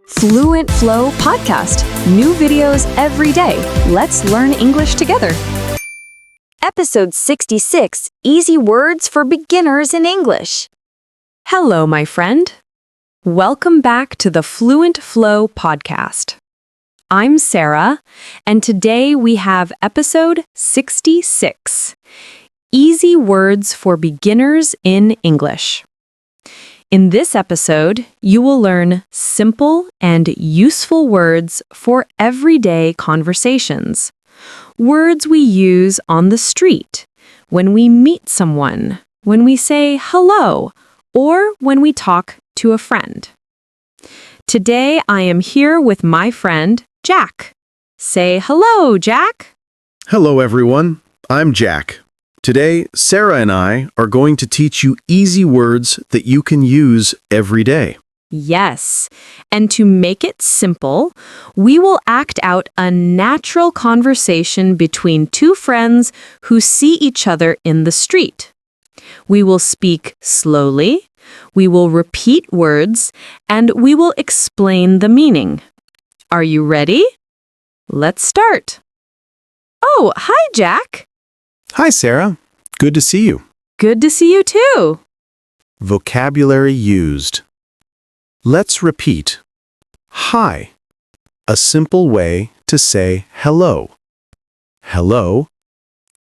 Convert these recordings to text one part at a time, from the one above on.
Fluent Flow Podcast. New videos every day. Let's learn English together. Episode 66, Easy Words for Beginners in English. Hello, my friend. Welcome back to the Fluent Flow Podcast. I'm Sarah, and today we have episode 66, Easy Words for Beginners in English. In this episode, you will learn simple and useful words for everyday conversations. Words we use on the street, when we meet someone, when we say hello, or when we talk to a friend. Today, I am here with my friend, Jack. Say hello, Jack. Hello, everyone. I'm Jack. Today, Sarah and I are going to teach you easy words that you can use every day. Yes, and to make it simple, we will act out a natural conversation between two friends who see each other in the street. We will speak slowly, we will repeat words, and we will explain the meaning. Are you ready? Let's start. Oh, hi, Jack. Hi, Sarah. Good to see you. Good to see you too. Vocabulary used. Let's repeat. Hi. A simple way to say hello. Hello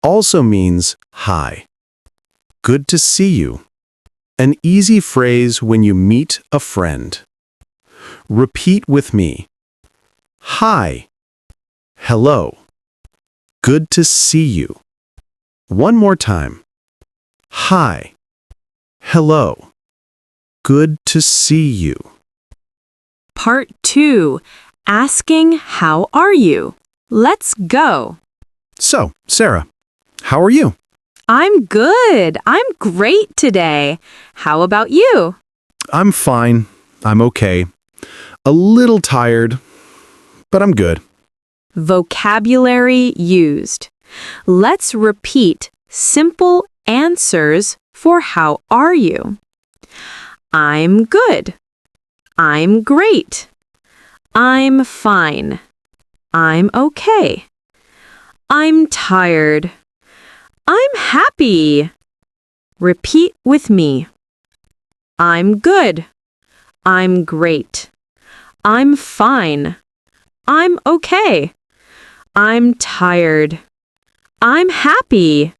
also means hi. Good to see you. An easy phrase when you meet a friend. Repeat with me. Hi. Hello. Good to see you. One more time. Hi. Hello. Good to see you. Part 2. Asking how are you? Let's go. So, Sarah, how are you? I'm good. I'm great today. How about you? I'm fine. I'm okay. A little tired, but I'm good. Vocabulary used. Let's repeat simple answers for how are you. I'm good. I'm great. I'm fine. I'm okay. I'm tired. I'm happy. Repeat with me. I'm good. I'm great. I'm fine. I'm okay. I'm tired. I'm happy.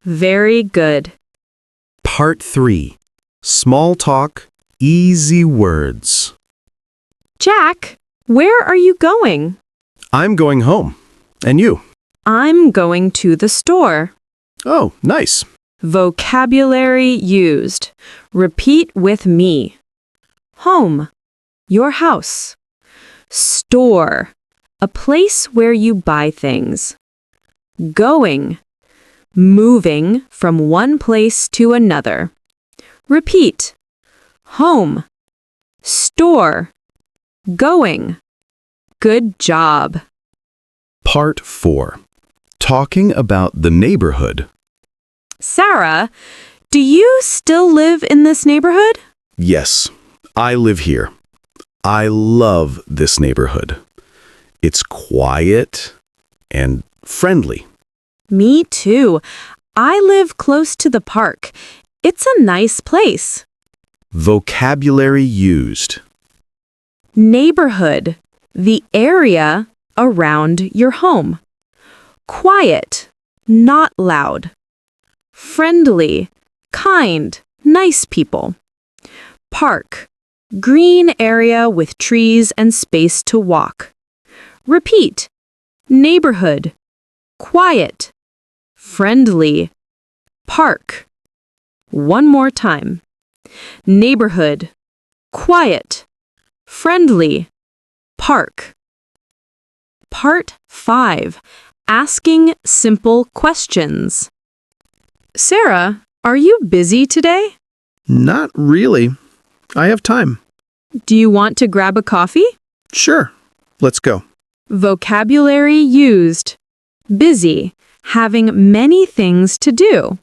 Very good. Part 3. Small talk, easy words. Jack, where are you going? I'm going home. And you? I'm going to the store. Oh, nice. Vocabulary used. Repeat with me. Home, your house. Store, a place where you buy things. Going, moving from one place to another. Repeat. Home, store, going. Good job. Part 4. Talking about the neighborhood. Sarah, do you still live in this neighborhood? Yes, I live here. I love this neighborhood. It's quiet and friendly. Me too. I live close to the park. It's a nice place. Vocabulary used. Neighborhood, the area around your home. Quiet, not loud. Friendly, kind, nice people. Park, green area with trees and space to walk. Repeat. Neighborhood, quiet, friendly, park. One more time. Neighborhood, quiet, friendly, park. Part 5. Asking simple questions. Sarah, are you busy today? Not really. I have time. Do you want to grab a coffee? Sure. Let's go. Vocabulary used. Busy, having many things to do.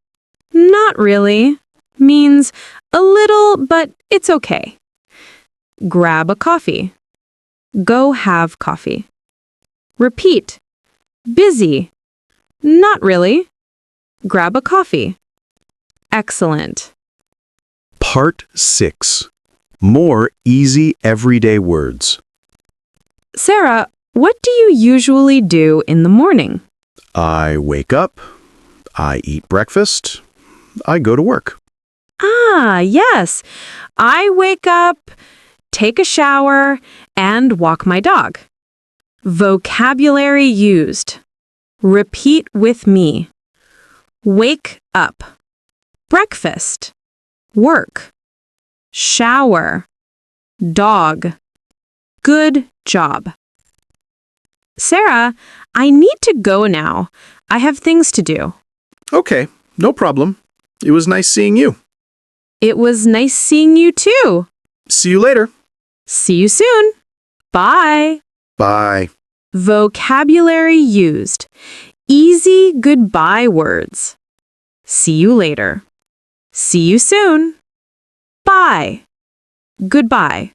Not really means a little, but it's okay. Grab a coffee. Go have coffee. Repeat. Busy. Not really. Grab a coffee. Excellent. Part 6. More easy everyday words. Sarah, what do you usually do in the morning? I wake up. I eat breakfast. I go to work. Ah, yes. I wake up, take a shower, and walk my dog. Vocabulary used. Repeat with me. Wake up. Breakfast. Work. Shower. Dog. Good job. Sarah, I need to go now. I have things to do. Okay, no problem. It was nice seeing you. It was nice seeing you too. See you later. See you soon. Bye. Bye. Vocabulary used. Easy goodbye words. See you later. See you soon. Bye. Goodbye.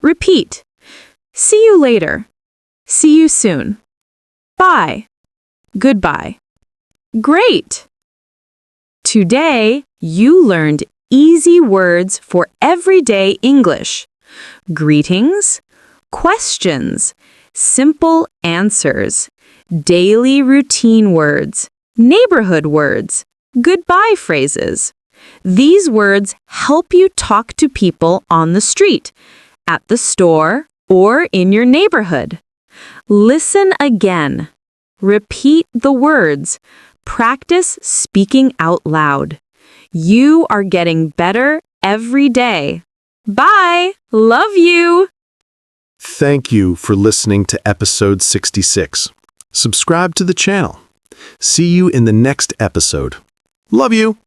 Repeat. See you later. See you soon. Bye. Goodbye. Great! Today, you learned easy words for everyday English. Greetings, questions, simple answers, daily routine words, neighborhood words, goodbye phrases. These words help you talk to people on the street, at the store, or in your neighborhood. Listen again. Repeat the words. Practice speaking out loud. You are getting better every day. Bye! Love you! Thank you for listening to episode 66. Subscribe to the channel. See you in the next episode. Love you!